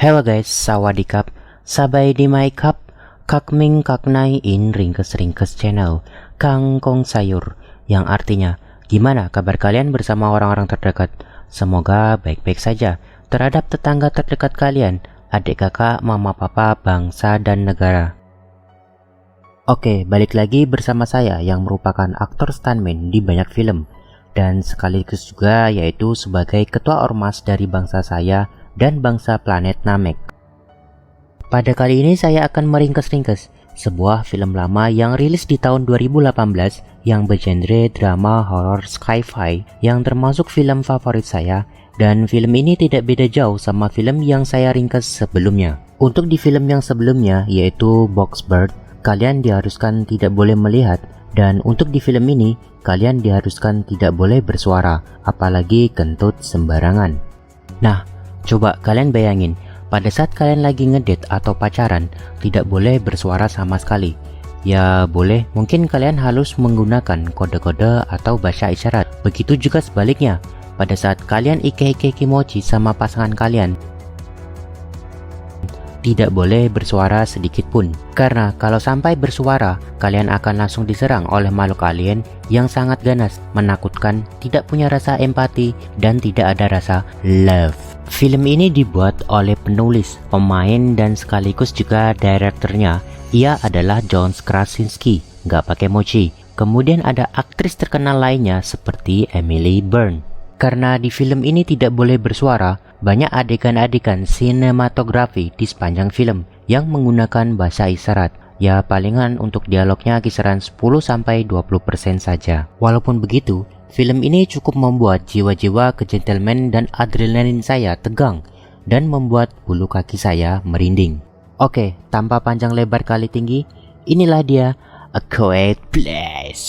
Hello guys, sawadikap, sabay di my cup, kakming kaknai in ringkes channel, kangkong sayur, yang artinya, gimana kabar kalian bersama orang-orang terdekat? Semoga baik-baik saja terhadap tetangga terdekat kalian, adik kakak, mama papa, bangsa dan negara. Oke, balik lagi bersama saya yang merupakan aktor stuntman di banyak film, dan sekaligus juga yaitu sebagai ketua ormas dari bangsa saya dan bangsa planet Namek. Pada kali ini saya akan meringkes-ringkes sebuah film lama yang rilis di tahun 2018 yang bergenre drama horror sci-fi yang termasuk film favorit saya, dan film ini tidak beda jauh sama film yang saya ringkes sebelumnya. Untuk di film yang sebelumnya yaitu Boxbird, kalian diharuskan tidak boleh melihat, dan untuk di film ini kalian diharuskan tidak boleh bersuara, apalagi kentut sembarangan. Nah, coba kalian bayangin, pada saat kalian lagi ngedate atau pacaran, tidak boleh bersuara sama sekali. Ya boleh, mungkin kalian halus menggunakan kode-kode atau bahasa isyarat. Begitu juga sebaliknya, pada saat kalian ike-ike kimochi sama pasangan kalian, tidak boleh bersuara sedikit pun. Karena kalau sampai bersuara, kalian akan langsung diserang oleh makhluk alien yang sangat ganas, menakutkan, tidak punya rasa empati, dan tidak ada rasa love. Film ini dibuat oleh penulis, pemain, dan sekaligus juga direkturnya. Ia adalah John Krasinski, nggak pakai mochi. Kemudian ada aktris terkenal lainnya seperti Emily Blunt. Karena di film ini tidak boleh bersuara, banyak adegan-adegan sinematografi di sepanjang film yang menggunakan bahasa isyarat. Ya palingan untuk dialognya kisaran 10-20% saja. Walaupun begitu, film ini cukup membuat jiwa-jiwa kegentleman dan adrenalin saya tegang dan membuat bulu kaki saya merinding. Oke, tanpa panjang lebar kali tinggi, inilah dia A Quiet Place.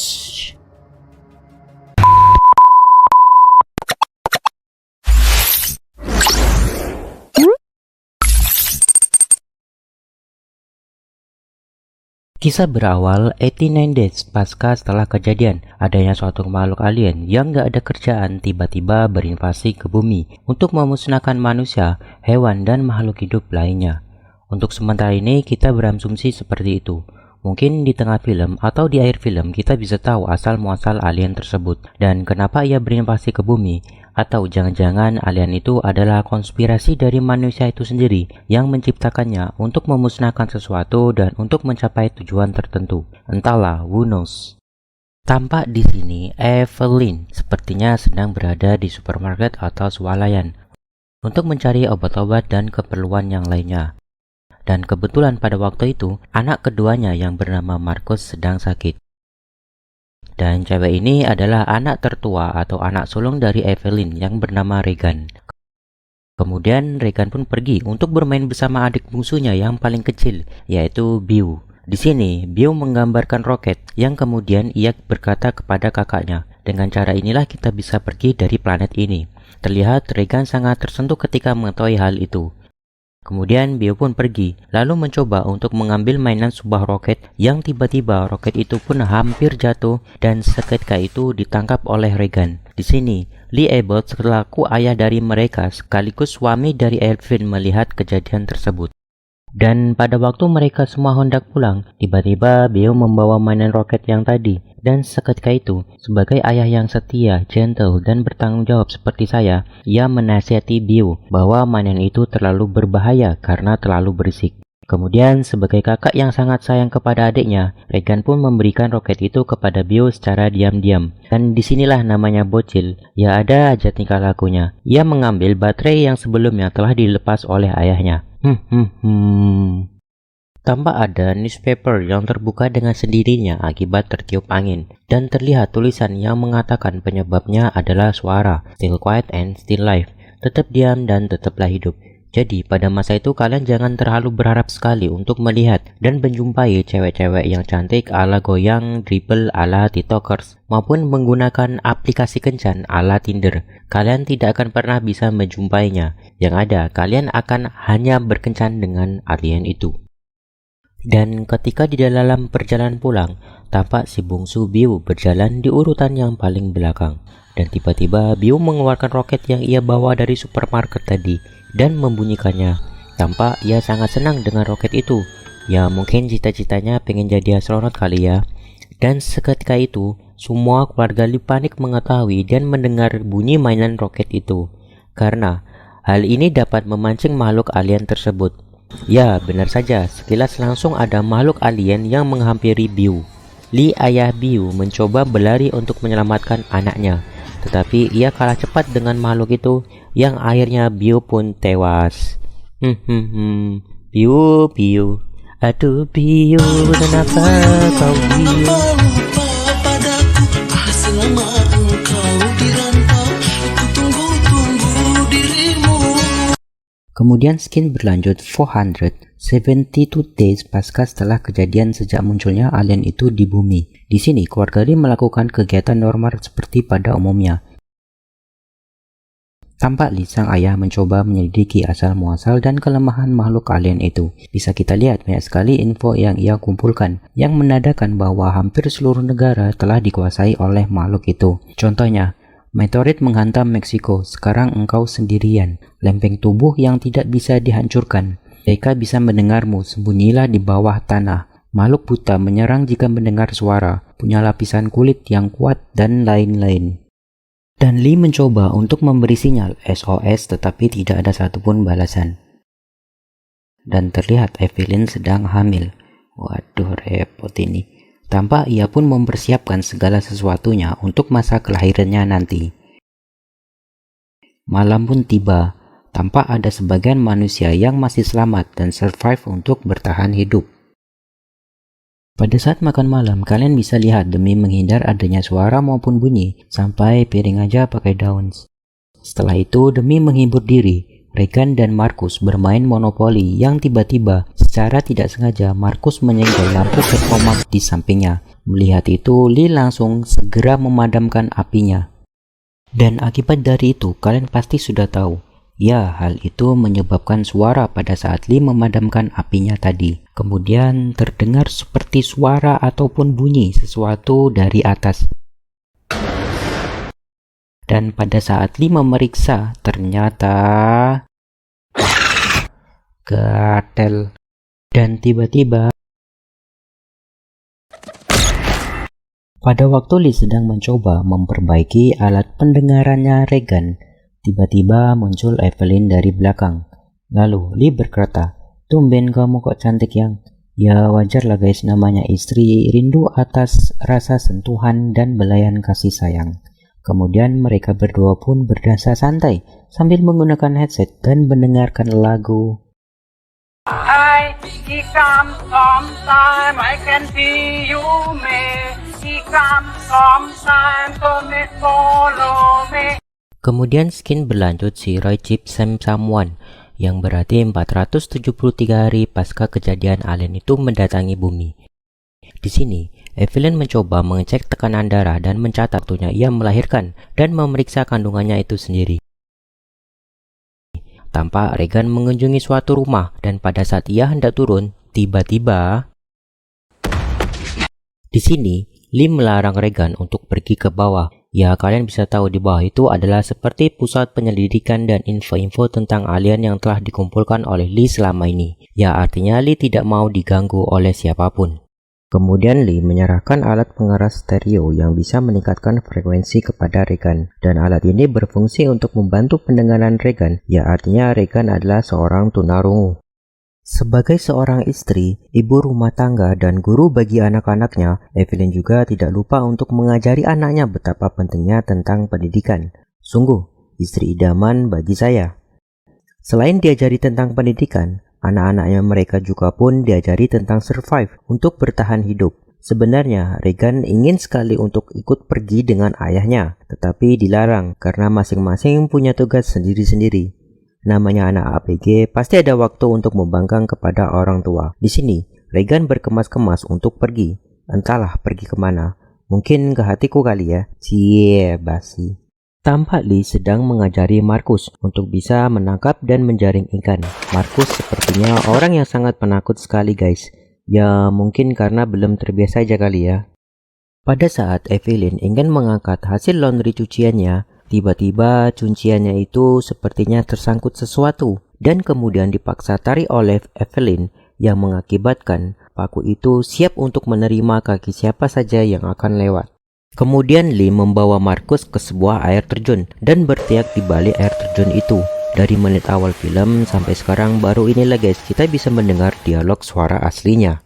Kisah berawal 89 days pasca setelah kejadian adanya suatu makhluk alien yang gak ada kerjaan tiba-tiba berinvasi ke bumi untuk memusnahkan manusia, hewan, dan makhluk hidup lainnya. Untuk sementara ini kita berasumsi seperti itu. Mungkin di tengah film atau di akhir film kita bisa tahu asal-muasal alien tersebut dan kenapa ia berinvasi ke bumi. Atau jangan-jangan alien itu adalah konspirasi dari manusia itu sendiri yang menciptakannya untuk memusnahkan sesuatu dan untuk mencapai tujuan tertentu. Entahlah, who knows. Tampak di sini Evelyn sepertinya sedang berada di supermarket atau swalayan untuk mencari obat-obat dan keperluan yang lainnya. Dan kebetulan pada waktu itu anak keduanya yang bernama Marcus sedang sakit. Dan cewek ini adalah anak tertua atau anak sulung dari Evelyn yang bernama Regan. Kemudian Regan pun pergi untuk bermain bersama adik bungsunya yang paling kecil, yaitu Beau. Di sini, Beau menggambarkan roket yang kemudian ia berkata kepada kakaknya, dengan cara inilah kita bisa pergi dari planet ini. Terlihat Regan sangat tersentuh ketika mengetahui hal itu. Kemudian Beau pun pergi, lalu mencoba untuk mengambil mainan sebuah roket yang tiba-tiba roket itu pun hampir jatuh dan seketika itu ditangkap oleh Regan. Di sini, Lee Abbott selaku ayah dari mereka sekaligus suami dari Evelyn melihat kejadian tersebut. Dan pada waktu mereka semua hendak pulang, tiba-tiba Beau membawa mainan roket yang tadi. Dan seketika itu, sebagai ayah yang setia, gentle, dan bertanggung jawab seperti saya, ia menasihati Beau bahwa mainan itu terlalu berbahaya karena terlalu berisik. Kemudian sebagai kakak yang sangat sayang kepada adiknya, Regan pun memberikan roket itu kepada Beau secara diam-diam. Dan disinilah namanya bocil, ya ada aja tingkah lakunya. Ia mengambil baterai yang sebelumnya telah dilepas oleh ayahnya. Tampak ada newspaper yang terbuka dengan sendirinya akibat tertiup angin, dan terlihat tulisan yang mengatakan penyebabnya adalah suara, still quiet and still live, tetap diam dan tetaplah hidup. Jadi pada masa itu kalian jangan terlalu berharap sekali untuk melihat dan menjumpai cewek-cewek yang cantik ala goyang, dribble ala tiktokers, maupun menggunakan aplikasi kencan ala Tinder. Kalian tidak akan pernah bisa menjumpainya. Yang ada, kalian akan hanya berkencan dengan alien itu. Dan ketika di dalam perjalanan pulang, tampak si bungsu Beau berjalan di urutan yang paling belakang. Dan tiba-tiba Beau mengeluarkan roket yang ia bawa dari supermarket tadi dan membunyikannya. Tampak ia sangat senang dengan roket itu. Ya mungkin cita-citanya pengen jadi astronot kali ya. Dan seketika itu, semua keluarga Lee panik mengetahui dan mendengar bunyi mainan roket itu. Karena hal ini dapat memancing makhluk alien tersebut. Ya, benar saja, sekilas langsung ada makhluk alien yang menghampiri Biu. Lee, ayah Biu, mencoba berlari untuk menyelamatkan anaknya. Tetapi ia kalah cepat dengan makhluk itu, yang akhirnya Biu pun tewas. Biu, aduh Biu, kenapa kau Biu? Kemudian Skin berlanjut 472 days pasca setelah kejadian sejak munculnya alien itu di bumi. Di sini, keluarga Lee melakukan kegiatan normal seperti pada umumnya. Tampak Lee, sang ayah, mencoba menyelidiki asal-muasal dan kelemahan makhluk alien itu. Bisa kita lihat banyak sekali info yang ia kumpulkan, yang menandakan bahwa hampir seluruh negara telah dikuasai oleh makhluk itu. Contohnya, meteorit menghantam Meksiko, sekarang engkau sendirian. Lempeng tubuh yang tidak bisa dihancurkan. Mereka bisa mendengarmu, sembunyilah di bawah tanah. Makhluk buta menyerang jika mendengar suara, punya lapisan kulit yang kuat, dan lain-lain. Dan Lee mencoba untuk memberi sinyal SOS tetapi tidak ada satupun balasan. Dan terlihat Evelyn sedang hamil. Waduh, repot ini. Tampak ia pun mempersiapkan segala sesuatunya untuk masa kelahirannya nanti. Malam pun tiba. Tampak ada sebagian manusia yang masih selamat dan survive untuk bertahan hidup. Pada saat makan malam, kalian bisa lihat demi menghindar adanya suara maupun bunyi, sampai piring aja pakai daun. Setelah itu, demi menghibur diri, Regan dan Markus bermain monopoli yang tiba-tiba, secara tidak sengaja, Markus menyenggol lampu performa di sampingnya. Melihat itu, Lee langsung segera memadamkan apinya. Dan akibat dari itu, kalian pasti sudah tahu. Ya, hal itu menyebabkan suara pada saat Lee memadamkan apinya tadi. Kemudian terdengar seperti suara ataupun bunyi sesuatu dari atas. Dan pada saat Lee memeriksa, ternyata gatel. Dan tiba-tiba pada waktu Lee sedang mencoba memperbaiki alat pendengarannya Regan, tiba-tiba muncul Evelyn dari belakang. Lalu Lee berkata, "Tumben kamu kok cantik yang?" Ya wajar lah guys, namanya istri, rindu atas rasa sentuhan dan belayan kasih sayang. Kemudian mereka berdua pun berdansa santai sambil menggunakan headset dan mendengarkan lagu. I come sometime, I can see you me. He come sometime, come follow me. Kemudian Skin berlanjut si Roy Chip Sam Someone, yang berarti 473 hari pasca kejadian alien itu mendatangi bumi. Di sini, Evelyn mencoba mengecek tekanan darah dan mencatat waktunya ia melahirkan dan memeriksa kandungannya itu sendiri. Tampak Regan mengunjungi suatu rumah dan pada saat ia hendak turun, tiba-tiba di sini Lee melarang Regan untuk pergi ke bawah. Ya, kalian bisa tahu di bawah itu adalah seperti pusat penyelidikan dan info-info tentang alien yang telah dikumpulkan oleh Lee selama ini. Ya, artinya Lee tidak mau diganggu oleh siapapun. Kemudian Lee menyerahkan alat pengeras stereo yang bisa meningkatkan frekuensi kepada Regan. Dan alat ini berfungsi untuk membantu pendengaran Regan. Ya, artinya Regan adalah seorang tunarungu. Sebagai seorang istri, ibu rumah tangga, dan guru bagi anak-anaknya, Evelyn juga tidak lupa untuk mengajari anaknya betapa pentingnya tentang pendidikan. Sungguh, istri idaman bagi saya. Selain diajari tentang pendidikan, anak-anaknya mereka juga pun diajari tentang survive untuk bertahan hidup. Sebenarnya, Regan ingin sekali untuk ikut pergi dengan ayahnya, tetapi dilarang karena masing-masing punya tugas sendiri-sendiri. Namanya anak APG, pasti ada waktu untuk membangkang kepada orang tua. Di sini, Regan berkemas-kemas untuk pergi. Entahlah pergi kemana. Mungkin ke hatiku kali ya. Cie, basi. Tampak Lee sedang mengajari Markus untuk bisa menangkap dan menjaring ikan. Markus sepertinya orang yang sangat penakut sekali guys. Ya mungkin karena belum terbiasa aja kali ya. Pada saat Evelyn ingin mengangkat hasil laundry cuciannya, tiba-tiba cuciannya itu sepertinya tersangkut sesuatu dan kemudian dipaksa tarik oleh Evelyn yang mengakibatkan paku itu siap untuk menerima kaki siapa saja yang akan lewat. Kemudian Lee membawa Markus ke sebuah air terjun dan berteriak di balik air terjun itu. Dari menit awal film sampai sekarang baru inilah guys kita bisa mendengar dialog suara aslinya.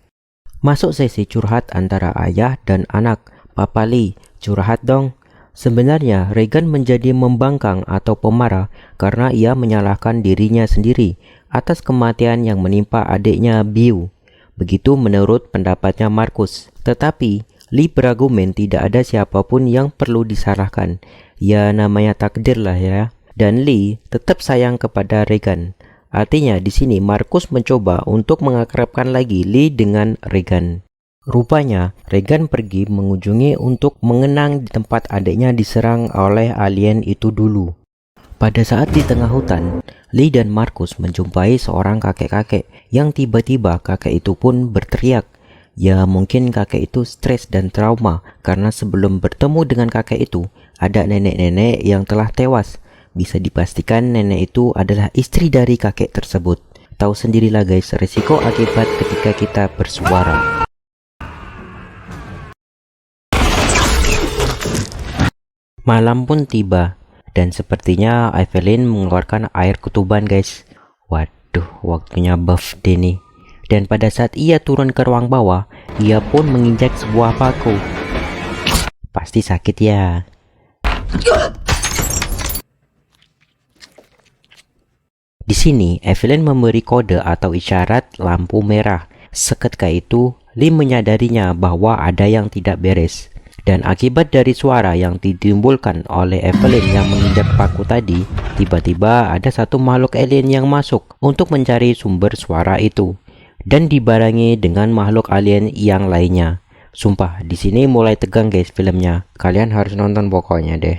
Masuk sesi curhat antara ayah dan anak. Papa Lee, curhat dong. Sebenarnya Regan menjadi membangkang atau pemarah karena ia menyalahkan dirinya sendiri atas kematian yang menimpa adiknya Beau. Begitu menurut pendapatnya Markus. Tetapi Lee berargumen tidak ada siapapun yang perlu disalahkan. Ya namanya takdir lah ya. Dan Lee tetap sayang kepada Regan. Artinya di sini Markus mencoba untuk mengakrabkan lagi Lee dengan Regan. Rupanya Regan pergi mengunjungi untuk mengenang di tempat adiknya diserang oleh alien itu dulu. Pada saat di tengah hutan, Lee dan Markus menjumpai seorang kakek-kakek yang tiba-tiba kakek itu pun berteriak. Ya mungkin kakek itu stres dan trauma karena sebelum bertemu dengan kakek itu ada nenek-nenek yang telah tewas. Bisa dipastikan nenek itu adalah istri dari kakek tersebut. Tahu sendirilah guys resiko akibat ketika kita bersuara. Malam pun tiba dan sepertinya Evelyn mengeluarkan air ketuban guys. Waduh waktunya birthday nih. Dan pada saat ia turun ke ruang bawah, ia pun menginjak sebuah paku. Pasti sakit ya. Di sini, Evelyn memberi kode atau isyarat lampu merah. Seketika itu, Lee menyadarinya bahwa ada yang tidak beres. Dan akibat dari suara yang ditimbulkan oleh Evelyn yang menginjak paku tadi, tiba-tiba ada satu makhluk alien yang masuk untuk mencari sumber suara itu. Dan dibarengi dengan makhluk alien yang lainnya. Sumpah, di sini mulai tegang guys filmnya. Kalian harus nonton pokoknya deh.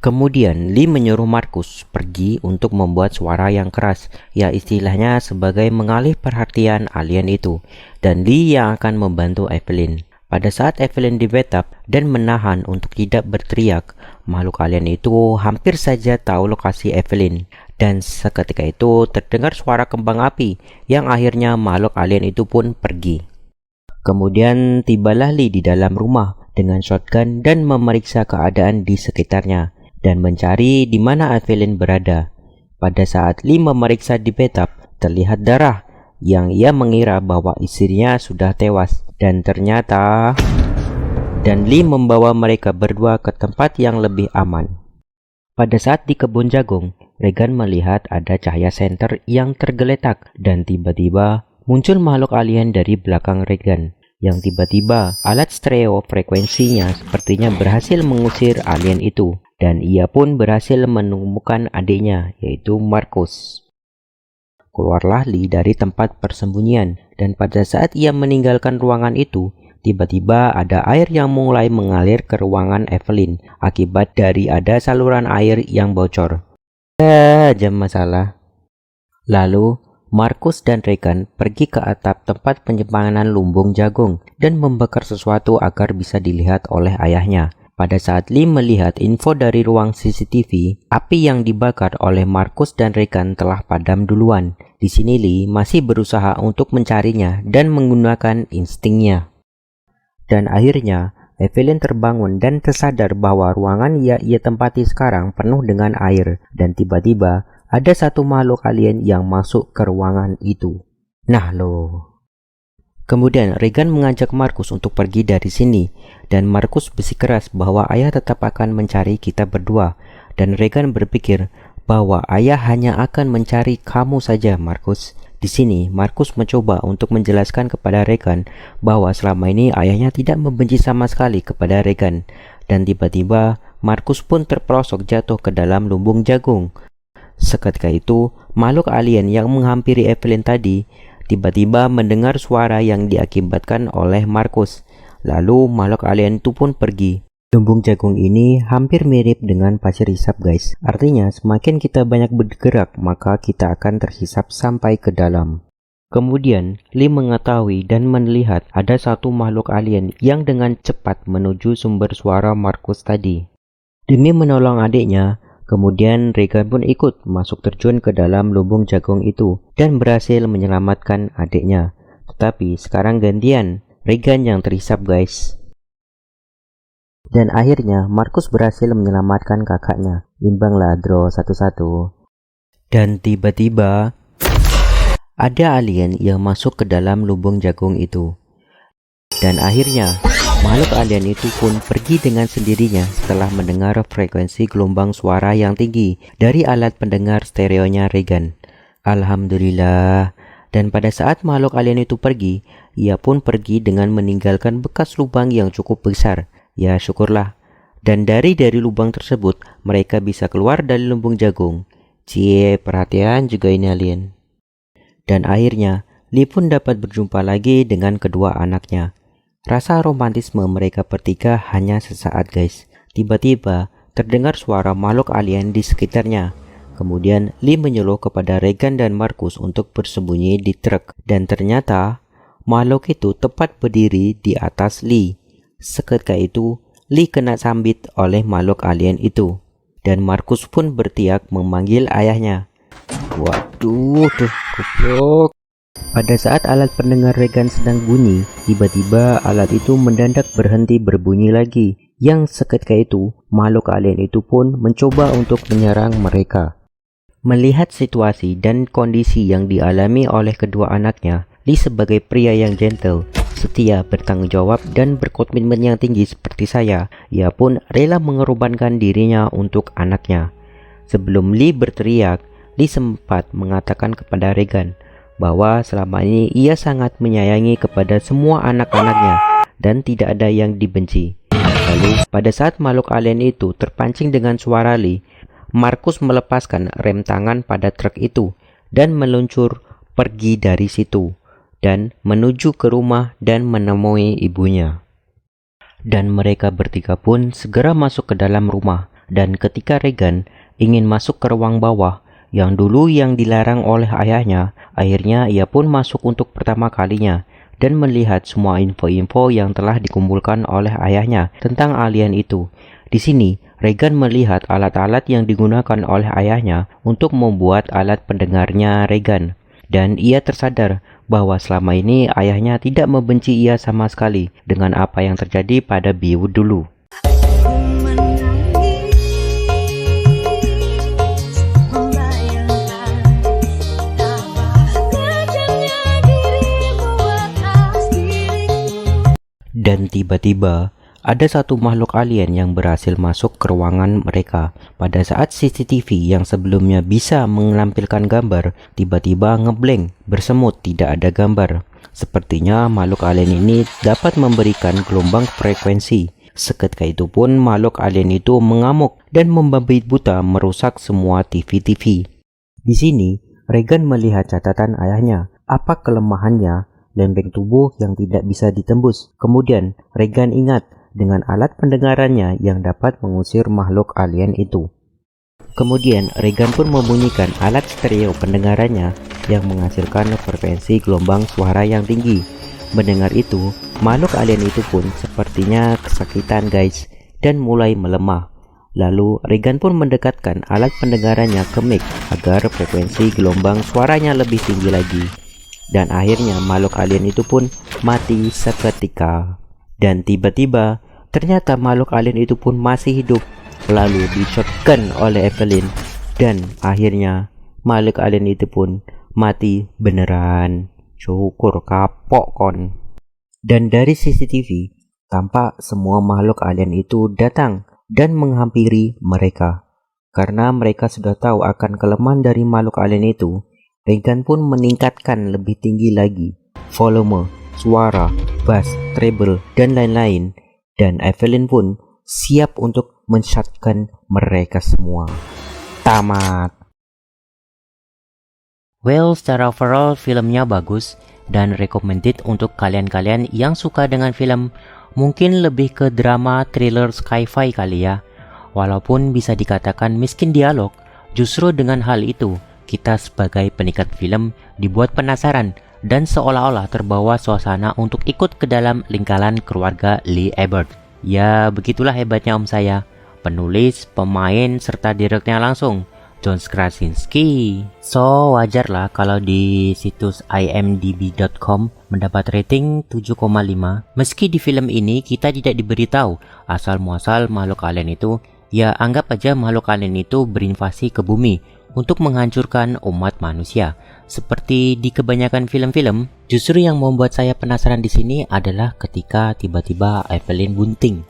Kemudian Lee menyuruh Markus pergi untuk membuat suara yang keras, ya istilahnya sebagai mengalih perhatian alien itu. Dan Lee yang akan membantu Evelyn. Pada saat Evelyn dibetap dan menahan untuk tidak berteriak, makhluk alien itu hampir saja tahu lokasi Evelyn. Dan seketika itu terdengar suara kembang api yang akhirnya makhluk alien itu pun pergi. Kemudian tibalah Lee di dalam rumah dengan shotgun dan memeriksa keadaan di sekitarnya dan mencari di mana Evelyn berada. Pada saat Lee memeriksa di bathtub, terlihat darah yang ia mengira bahwa istrinya sudah tewas dan ternyata Lee membawa mereka berdua ke tempat yang lebih aman. Pada saat di kebun jagung, Regan melihat ada cahaya senter yang tergeletak dan tiba-tiba muncul makhluk alien dari belakang Regan. Yang tiba-tiba alat stereo frekuensinya sepertinya berhasil mengusir alien itu dan ia pun berhasil menemukan adiknya yaitu Markus. Keluarlah Lee dari tempat persembunyian dan pada saat ia meninggalkan ruangan itu, tiba-tiba ada air yang mulai mengalir ke ruangan Evelyn akibat dari ada saluran air yang bocor. Aja masalah. Lalu Markus dan Regan pergi ke atap tempat penyimpanan lumbung jagung dan membakar sesuatu agar bisa dilihat oleh ayahnya. Pada saat Lee melihat info dari ruang CCTV, api yang dibakar oleh Markus dan Regan telah padam duluan. Di sini Lee masih berusaha untuk mencarinya dan menggunakan instingnya. Dan akhirnya Evelyn terbangun dan tersadar bahwa ruangan yang ia tempati sekarang penuh dengan air dan tiba-tiba ada satu makhluk alien yang masuk ke ruangan itu. Nah loh. Kemudian Regan mengajak Markus untuk pergi dari sini dan Markus bersikeras bahwa ayah tetap akan mencari kita berdua dan Regan berpikir bahwa ayah hanya akan mencari kamu saja Markus. Di sini, Markus mencoba untuk menjelaskan kepada Regan bahwa selama ini ayahnya tidak membenci sama sekali kepada Regan. Dan tiba-tiba, Markus pun terperosok jatuh ke dalam lumbung jagung. Seketika itu, makhluk alien yang menghampiri Evelyn tadi, tiba-tiba mendengar suara yang diakibatkan oleh Markus. Lalu, makhluk alien itu pun pergi. Lumbung jagung ini hampir mirip dengan pasir hisap guys. Artinya semakin kita banyak bergerak maka kita akan terhisap sampai ke dalam. Kemudian Lee mengetahui dan melihat ada satu makhluk alien yang dengan cepat menuju sumber suara Markus tadi. Demi menolong adiknya, Kemudian Regan pun ikut masuk terjun ke dalam lubung jagung itu dan berhasil menyelamatkan adiknya. Tetapi sekarang gantian, Regan yang terhisap guys. Dan akhirnya Markus berhasil menyelamatkan kakaknya. Imbanglah draw 1-1. Dan tiba-tiba ada alien yang masuk ke dalam lubung jagung itu. Dan akhirnya makhluk alien itu pun pergi dengan sendirinya setelah mendengar frekuensi gelombang suara yang tinggi dari alat pendengar stereonya Regan. Alhamdulillah. Dan pada saat makhluk alien itu pergi, ia pun pergi dengan meninggalkan bekas lubang yang cukup besar. Ya syukurlah. Dan dari lubang tersebut mereka bisa keluar dari lumbung jagung. Cie, perhatian juga ini alien. Dan akhirnya Lee pun dapat berjumpa lagi dengan kedua anaknya. Rasa romantisme mereka bertiga hanya sesaat guys. Tiba-tiba terdengar suara makhluk alien di sekitarnya. Kemudian Lee menyuruh kepada Regan dan Markus untuk bersembunyi di truk. Dan ternyata makhluk itu tepat berdiri di atas Lee. Seketika itu Lee kena sambit oleh makhluk alien itu. Dan Markus pun berteriak memanggil ayahnya. Waduh, goblok. Pada saat alat pendengar Regan sedang bunyi, tiba-tiba alat itu mendadak berhenti berbunyi lagi. Yang seketika itu, makhluk alien itu pun mencoba untuk menyerang mereka. Melihat situasi dan kondisi yang dialami oleh kedua anaknya, Lee sebagai pria yang gentle, setia, bertanggung jawab, dan berkomitmen yang tinggi seperti saya, ia pun rela mengorbankan dirinya untuk anaknya. Sebelum Lee berteriak, Lee sempat mengatakan kepada Regan bahwa selama ini ia sangat menyayangi kepada semua anak-anaknya dan tidak ada yang dibenci. Lalu, pada saat makhluk alien itu terpancing dengan suara Lee, Markus melepaskan rem tangan pada truk itu dan meluncur pergi dari situ dan menuju ke rumah dan menemui ibunya. Dan mereka bertiga pun segera masuk ke dalam rumah. Dan ketika Regan ingin masuk ke ruang bawah yang dulu yang dilarang oleh ayahnya, akhirnya ia pun masuk untuk pertama kalinya dan melihat semua info-info yang telah dikumpulkan oleh ayahnya tentang alien itu. Di sini, Regan melihat alat-alat yang digunakan oleh ayahnya untuk membuat alat pendengarnya Regan. Dan ia tersadar bahwa selama ini ayahnya tidak membenci ia sama sekali dengan apa yang terjadi pada Biu dulu. Dan tiba-tiba ada satu makhluk alien yang berhasil masuk ke ruangan mereka. Pada saat CCTV yang sebelumnya bisa menampilkan gambar, tiba-tiba ngeblank, bersemut, tidak ada gambar. Sepertinya makhluk alien ini dapat memberikan gelombang frekuensi. Seketika itu pun makhluk alien itu mengamuk dan membabi buta merusak semua TV-TV. Di sini, Regan melihat catatan ayahnya. Apa kelemahannya? Lempeng tubuh yang tidak bisa ditembus. Kemudian, Regan ingat dengan alat pendengarannya yang dapat mengusir makhluk alien itu. Kemudian Regan pun membunyikan alat stereo pendengarannya yang menghasilkan frekuensi gelombang suara yang tinggi. Mendengar itu, makhluk alien itu pun sepertinya kesakitan guys dan mulai melemah. Lalu Regan pun mendekatkan alat pendengarannya ke mic agar frekuensi gelombang suaranya lebih tinggi lagi. Dan akhirnya makhluk alien itu pun mati seketika. Dan tiba-tiba, ternyata makhluk alien itu pun masih hidup. Lalu di-shotgun oleh Evelyn. Dan akhirnya, makhluk alien itu pun mati beneran. Syukur kapok kon. Dan dari CCTV, tampak semua makhluk alien itu datang dan menghampiri mereka. Karena mereka sudah tahu akan kelemahan dari makhluk alien itu, Regan pun meningkatkan lebih tinggi lagi volume, suara, bass, treble, dan lain-lain. Dan Evelyn pun siap untuk men-shotgun mereka semua. Tamat. Well, secara overall filmnya bagus dan recommended untuk kalian-kalian yang suka dengan film. Mungkin lebih ke drama, thriller, sci-fi kali ya. Walaupun bisa dikatakan miskin dialog, justru dengan hal itu kita sebagai penikmat film dibuat penasaran dan seolah-olah terbawa suasana untuk ikut ke dalam lingkaran keluarga Lee Ebert. Ya, begitulah hebatnya om saya. penulis, pemain, serta direkturnya langsung, John Krasinski. So, wajarlah kalau di situs imdb.com mendapat rating 7,5. Meski di film ini kita tidak diberitahu asal-muasal makhluk alien itu, ya anggap aja makhluk alien itu berinvasi ke bumi untuk menghancurkan umat manusia. Seperti di kebanyakan film-film, justru yang membuat saya penasaran di sini adalah ketika tiba-tiba Evelyn bunting.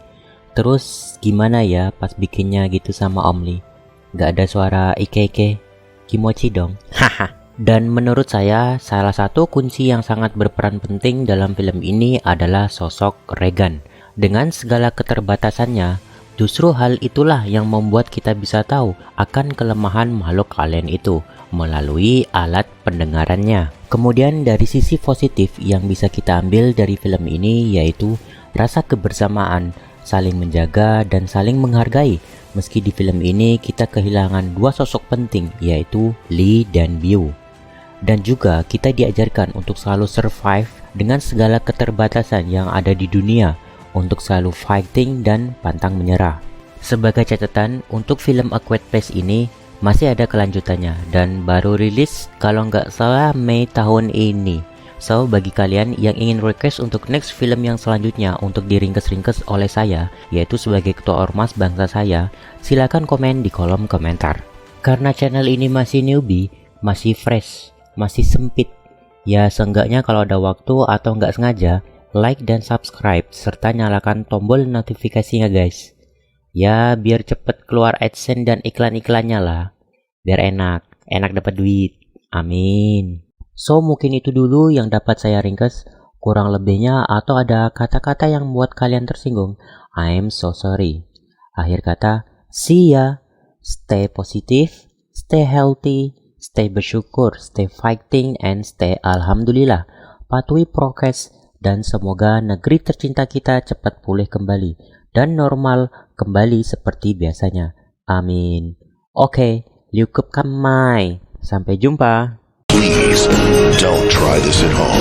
Terus gimana ya pas bikinnya gitu sama Om Lee? Gak ada suara ike-ike, kimochi dong. Haha. Dan menurut saya, salah satu kunci yang sangat berperan penting dalam film ini adalah sosok Regan. Dengan segala keterbatasannya, justru hal itulah yang membuat kita bisa tahu akan kelemahan makhluk alien itu melalui alat pendengarannya. Kemudian dari sisi positif yang bisa kita ambil dari film ini yaitu rasa kebersamaan, saling menjaga dan saling menghargai. Meski di film ini kita kehilangan dua sosok penting yaitu Lee dan Biu. Dan juga kita diajarkan untuk selalu survive dengan segala keterbatasan yang ada di dunia, untuk selalu fighting dan pantang menyerah. Sebagai catatan, untuk film A Quiet Place ini masih ada kelanjutannya dan baru rilis kalau nggak salah Mei tahun ini. So, bagi kalian yang ingin request untuk next film yang selanjutnya untuk diringkes-ringkes oleh saya, yaitu sebagai ketua ormas bangsa saya, silakan komen di kolom komentar. Karena channel ini masih newbie, masih fresh, masih sempit, ya seenggaknya kalau ada waktu atau nggak sengaja, like dan subscribe, serta nyalakan tombol notifikasinya guys. Ya, biar cepet keluar AdSense dan iklan-iklannya lah. Biar enak dapat duit. Amin. So, mungkin itu dulu yang dapat saya ringkas. Kurang lebihnya atau ada kata-kata yang membuat kalian tersinggung, I'm so sorry. Akhir kata, see ya. Stay positif, stay healthy, stay bersyukur, stay fighting, and stay alhamdulillah. Patuhi prokes, dan semoga negeri tercinta kita cepat pulih kembali dan normal kembali seperti biasanya. Amin. Oke, liukup kamai. Sampai jumpa. Please don't try this at home.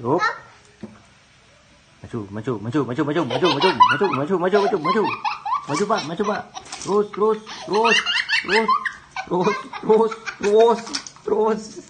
Up. Maju, Pak. Terus.